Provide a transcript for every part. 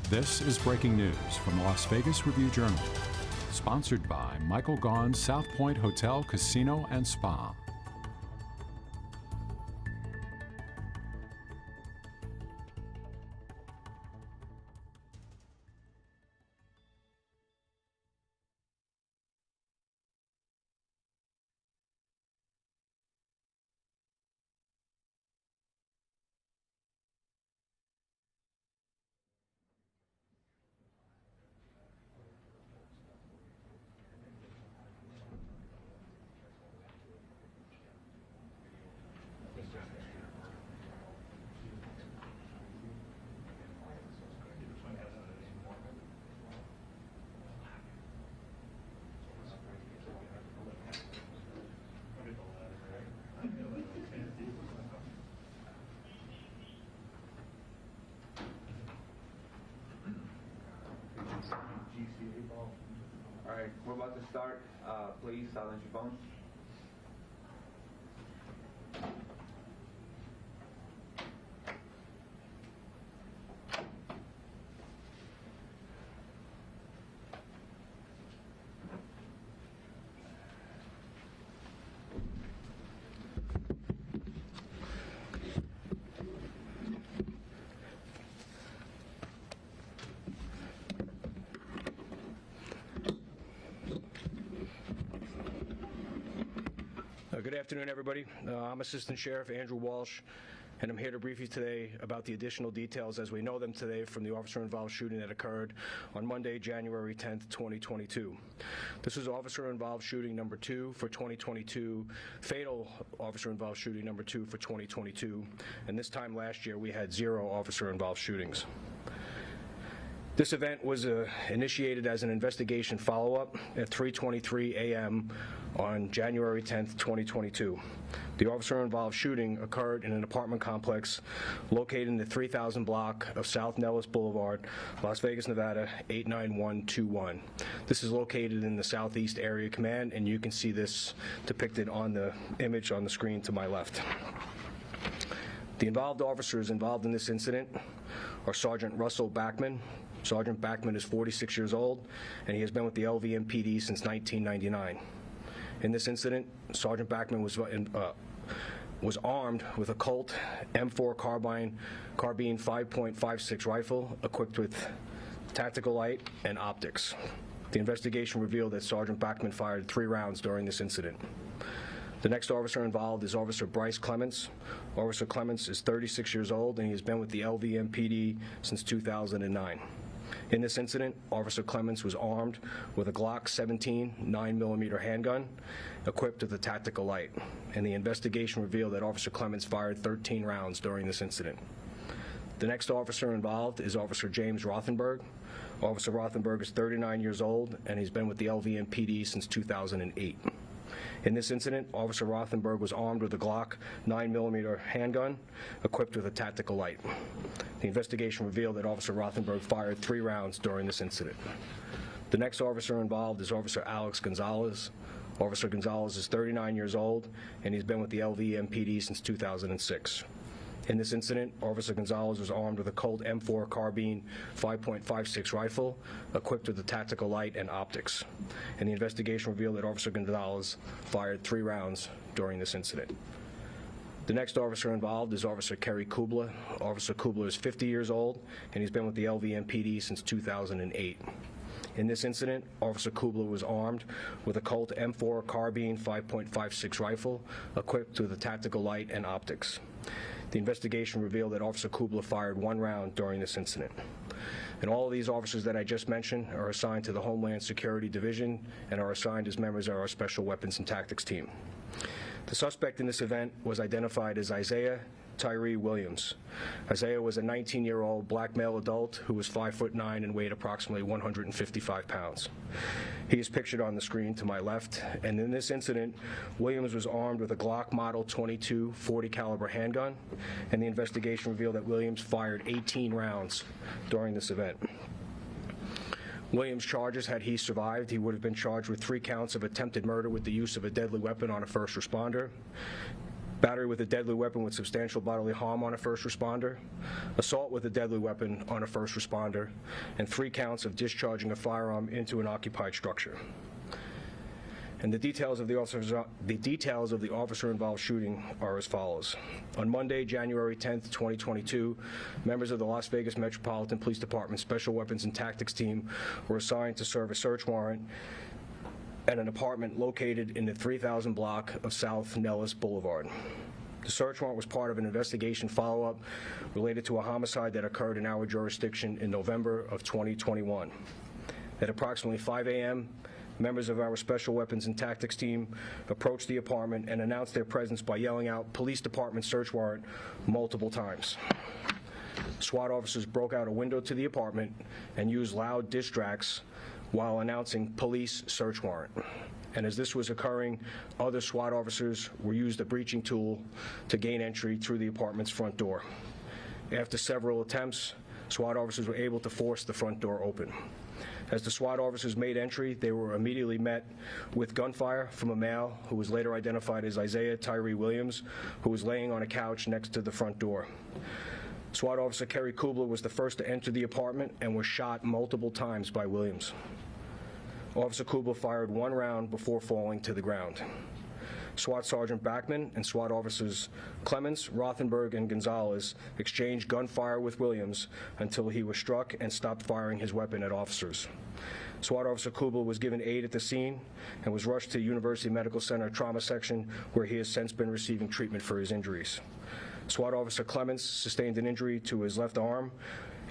This is breaking news from the Las Vegas Review-Journal, sponsored by Michael Gaughan's South Point Hotel, Casino, and Spa. All right, we're about to start. Please silence your phones. Good afternoon, everybody. I'm Assistant Sheriff Andrew Walsh, and I'm here to brief you today about the additional details as we know them today from the officer-involved shooting that occurred on Monday, January 10th, 2022. This is officer-involved shooting number 2 for 2022, fatal officer-involved shooting number 2 for 2022, and this time last year we had 0 officer-involved shootings. This event was initiated as an investigation follow-up at 3:23 a.m. on January 10th, 2022. The officer-involved shooting occurred in an apartment complex located in the 3000 block of South Nellis Boulevard, Las Vegas, Nevada, 89121. This is located in the Southeast Area Command, and you can see this depicted on the image on the screen to my left. The involved officers involved in this incident are Sergeant Russell Backman. Sergeant Backman is 46 years old, and he has been with the LVMPD since 1999. In this incident, Sergeant Backman was armed with a Colt M4 carbine 5.56 rifle equipped with tactical light and optics. The investigation revealed that Sergeant Backman fired 3 rounds during this incident. The next officer involved is Officer Bryce Clements. Officer Clements is 36 years old, and he has been with the LVMPD since 2009. In this incident, Officer Clements was armed with a Glock 17 9mm handgun equipped with a tactical light, and the investigation revealed that Officer Clements fired 13 rounds during this incident. The next officer involved is Officer James Rothenberg. Officer Rothenberg is 39 years old, and he's been with the LVMPD since 2008. In this incident, Officer Rothenberg was armed with a Glock 9mm handgun equipped with a tactical light. The investigation revealed that Officer Rothenberg fired 3 rounds during this incident. The next officer involved is Officer Alex Gonzalez. Officer Gonzalez is 39 years old, and he's been with the LVMPD since 2006. In this incident, Officer Gonzalez was armed with a Colt M4 carbine 5.56 rifle equipped with a tactical light and optics. And the investigation revealed that Officer Gonzalez fired 3 rounds during this incident. The next officer involved is Officer Kerry Kubler. Officer Kubler is 50 years old, and he's been with the LVMPD since 2008. In this incident, Officer Kubler was armed with a Colt M4 carbine 5.56 rifle equipped with a tactical light and optics. The investigation revealed that Officer Kubler fired 1 round during this incident. And all of these officers that I just mentioned are assigned to the Homeland Security Division and are assigned as members of our Special Weapons and Tactics team. The suspect in this event was identified as Isaiah Tyree Williams. Isaiah was a 19-year-old black male adult who was 5'9" and weighed approximately 155 pounds. He is pictured on the screen to my left, and in this incident, Williams was armed with a Glock Model 22 40 caliber handgun, and the investigation revealed that Williams fired 18 rounds during this event. Williams' charges, had he survived, he would have been charged with 3 counts of attempted murder with the use of a deadly weapon on a first responder, battery with a deadly weapon with substantial bodily harm on a first responder, assault with a deadly weapon on a first responder, and 3 counts of discharging a firearm into an occupied structure. And the details of the officer-involved shooting are as follows. On Monday, January 10th, 2022, members of the Las Vegas Metropolitan Police Department Special Weapons and Tactics Team were assigned to serve a search warrant at an apartment located in the 3000 block of South Nellis Boulevard. The search warrant was part of an investigation follow-up related to a homicide that occurred in our jurisdiction in November of 2021. At approximately 5 a.m., members of our Special Weapons and Tactics Team approached the apartment and announced their presence by yelling out "Police Department search warrant" multiple times. SWAT officers broke out a window to the apartment and used loud diss tracks while announcing "Police search warrant." And as this was occurring, other SWAT officers were used a breaching tool to gain entry through the apartment's front door. After several attempts, SWAT officers were able to force the front door open. As the SWAT officers made entry, they were immediately met with gunfire from a male who was later identified as Isaiah Tyree Williams, who was laying on a couch next to the front door. SWAT officer Kerry Kubler was the first to enter the apartment and was shot multiple times by Williams. Officer Kubler fired 1 round before falling to the ground. SWAT Sergeant Backman and SWAT officers Clements, Rothenberg, and Gonzalez exchanged gunfire with Williams until he was struck and stopped firing his weapon at officers. SWAT officer Kubler was given aid at the scene and was rushed to University Medical Center trauma section, where he has since been receiving treatment for his injuries. SWAT officer Clements sustained an injury to his left arm,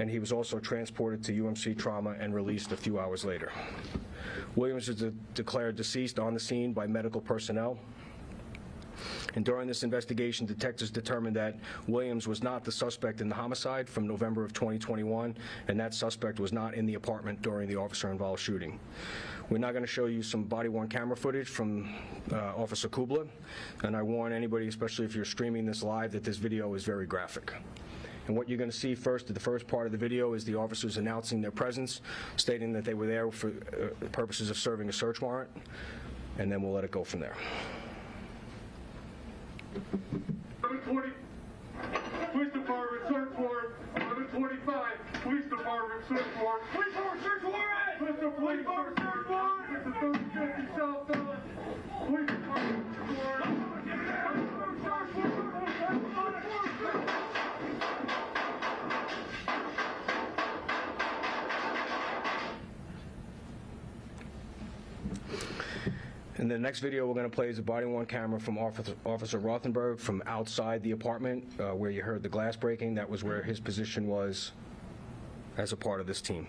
and he was also transported to UMC trauma and released a few hours later. Williams was declared deceased on the scene by medical personnel. And during this investigation, detectives determined that Williams was not the suspect in the homicide from November of 2021, and that suspect was not in the apartment during the officer-involved shooting. We're now going to show you some body-worn camera footage from Officer Kubler, and I warn anybody, especially if you're streaming this live, that this video is very graphic. And what you're going to see first, the first part of the video, is the officers announcing their presence, stating that they were there for purposes of serving a search warrant, and then we'll let it go from there. 1120, Police Department search warrant. 1125, Police Department search warrant. Police Department search warrant! Police Department search warrant! It's the 3050 South Felon. Police Department search warrant. And the next video we're going to play is a body-worn camera from Officer Rothenberg from outside the apartment where you heard the glass breaking. That was where his position was as a part of this team.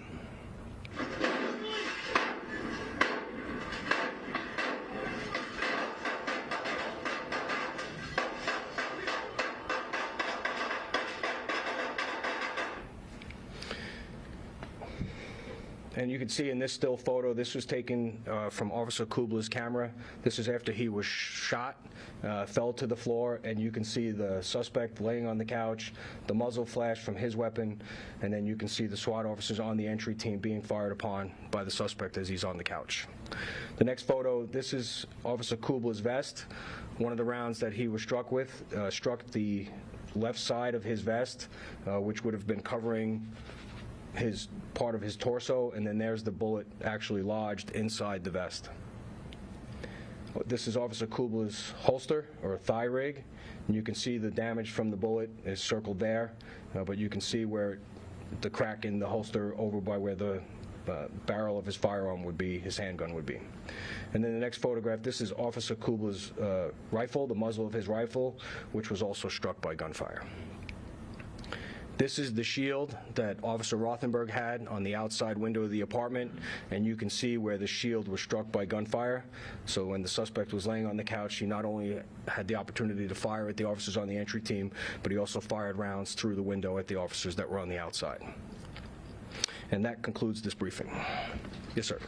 And you can see in this still photo, this was taken from Officer Kubler's camera. This is after he was shot, fell to the floor, and you can see the suspect laying on the couch, the muzzle flash from his weapon, and then you can see the SWAT officers on the entry team being fired upon by the suspect as he's on the couch. The next photo, this is Officer Kubler's vest. One of the rounds that he was struck with struck the left side of his vest, which would have been covering his part of his torso, and then there's the bullet actually lodged inside the vest. This is Officer Kubler's holster or thigh rig, and you can see the damage from the bullet is circled there, but you can see where the crack in the holster over by where the barrel of his firearm would be, his handgun would be. And then the next photograph, this is Officer Kubler's rifle, the muzzle of his rifle, which was also struck by gunfire. This is the shield that Officer Rothenberg had on the outside window of the apartment, and you can see where the shield was struck by gunfire. So when the suspect was laying on the couch, he not only had the opportunity to fire at the officers on the entry team, but he also fired rounds through the window at the officers that were on the outside. And that concludes this briefing. Yes, sir.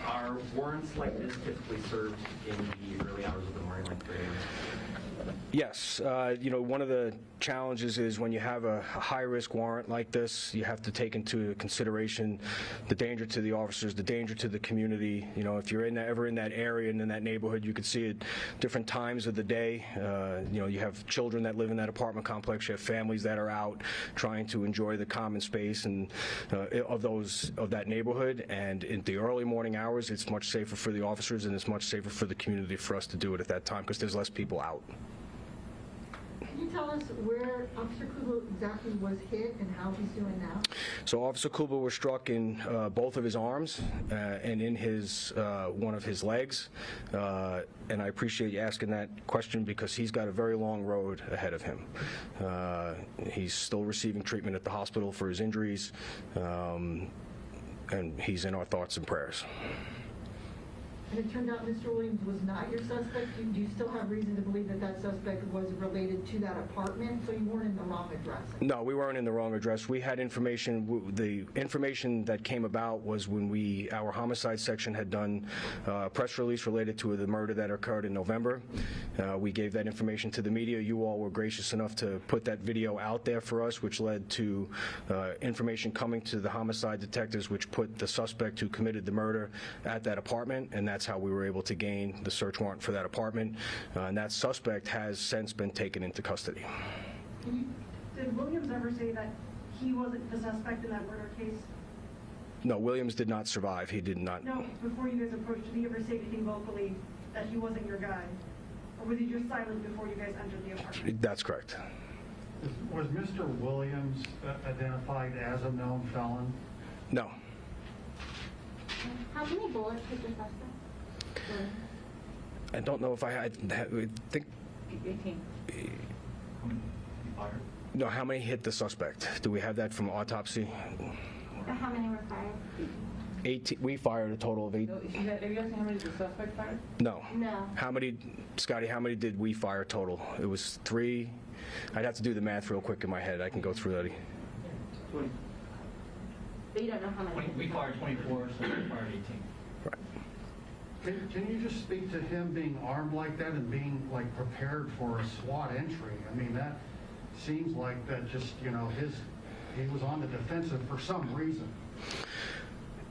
Are warrants like this typically served in the early hours of the morning, like 3 a.m.? Yes. One of the challenges is when you have a high-risk warrant like this, you have to take into consideration the danger to the officers, the danger to the community. If you're ever in that area and in that neighborhood, you could see it different times of the day. You have children that live in that apartment complex. You have families that are out trying to enjoy the common space and of that neighborhood. And in the early morning hours, it's much safer for the officers and it's much safer for the community for us to do it at that time because there's less people out. Can you tell us where Officer Kubler exactly was hit and how he's doing now? So Officer Kubler was struck in both of his arms and in one of his legs. And I appreciate you asking that question because he's got a very long road ahead of him. He's still receiving treatment at the hospital for his injuries, and he's in our thoughts and prayers. And it turned out Mr. Williams was not your suspect. Do you still have reason to believe that that suspect was related to that apartment? So you weren't in the wrong address? No, we weren't in the wrong address. We had information. The information that came about was when our homicide section had done a press release related to the murder that occurred in November. We gave that information to the media. You all were gracious enough to put that video out there for us, which led to information coming to the homicide detectives, which put the suspect who committed the murder at that apartment, and that's how we were able to gain the search warrant for that apartment. And that suspect has since been taken into custody. Did Williams ever say that he wasn't the suspect in that murder case? No, Williams did not survive. He did not. No, before you guys approached, did he ever say anything vocally that he wasn't your guy? Or was he just silent before you guys entered the apartment? That's correct. Was Mr. Williams identified as a known felon? No. How many bullets hit the suspect? I don't know if I think. 18. No, how many hit the suspect? Do we have that from autopsy? How many were fired? 18. We fired a total of 8. Are you asking how many the suspect fired? No. No. How many, Scotty, how many did we fire total? It was 3. I'd have to do the math real quick in my head. I can go through that. 20. But you don't know how many. We fired 24, so we fired 18. Right. Can you just speak to him being armed like that and being like prepared for a SWAT entry? I mean, that seems like that just, he was on the defensive for some reason.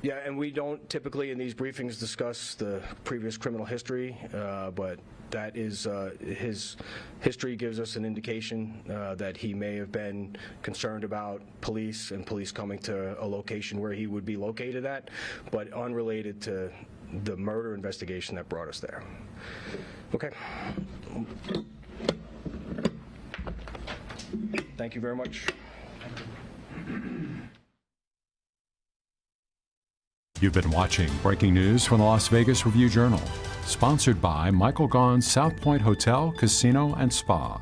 Yeah, and we don't typically in these briefings discuss the previous criminal history, but that is his history gives us an indication that he may have been concerned about police and police coming to a location where he would be located at, but unrelated to the murder investigation that brought us there. Okay. Thank you very much. You've been watching breaking news from the Las Vegas Review-Journal, sponsored by Michael Gaughan's South Point Hotel, Casino, and Spa.